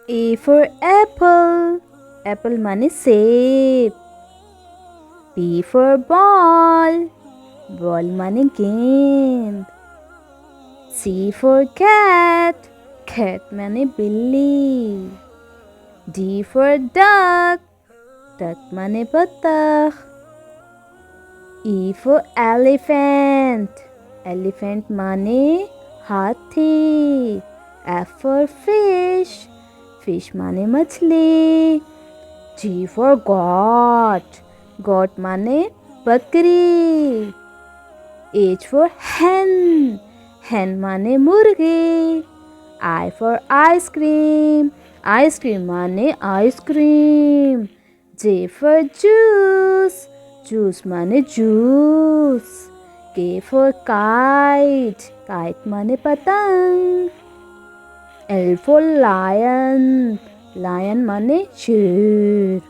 A for apple. Apple মানে সেব. B for ball. Ball মানে গেন্দ. C for cat. Cat মানে বিল্লি. D for duck. Duck মানে বতখ. E for elephant. Elephant মানে হাতি. F for fish. Fish মানে मछली. G for goat. Goat মানে बकरी. H for hen. Hen মানে মুরগি. I for ice cream. Ice cream মানে ice cream. J for juice. Juice মানে juice. K for kite. Kite মানে पतंग. L for lion. Lion মানে शेर.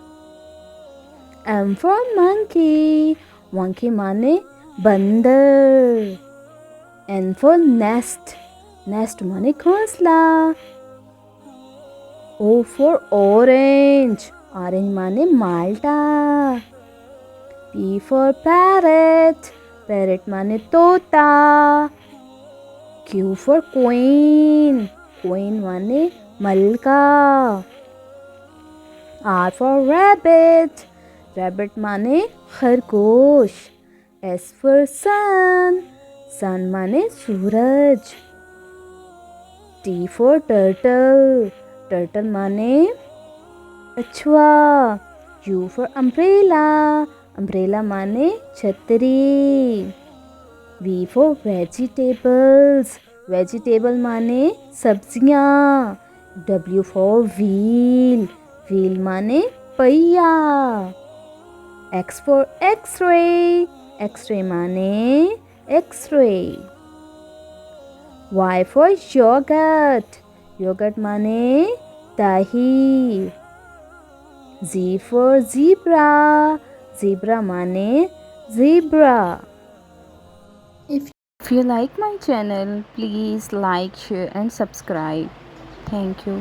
M for monkey. Monkey মানে बंदर. N for nest. Nest মানে घोंसला. O for orange. Orange মানে माल्टा. P for parrot. Parrot মানে तोता. Q for queen. Queen মানে मलका. R for rabbit. Rabbit মানে खरगोश. S for sun. Sun মানে सूरज. T for turtle. Turtle মানে कछुआ. U for umbrella. Umbrella মানে छतरी. V for vegetables. Vegetable माने सब्जियां. W for wheel. Wheel माने पहिया. X for x-ray. X-ray माने x-ray. Y for yogurt. Yogurt माने दही. Z for zebra. Zebra माने zebra. If you like my channel, please like, share and subscribe. Thank you.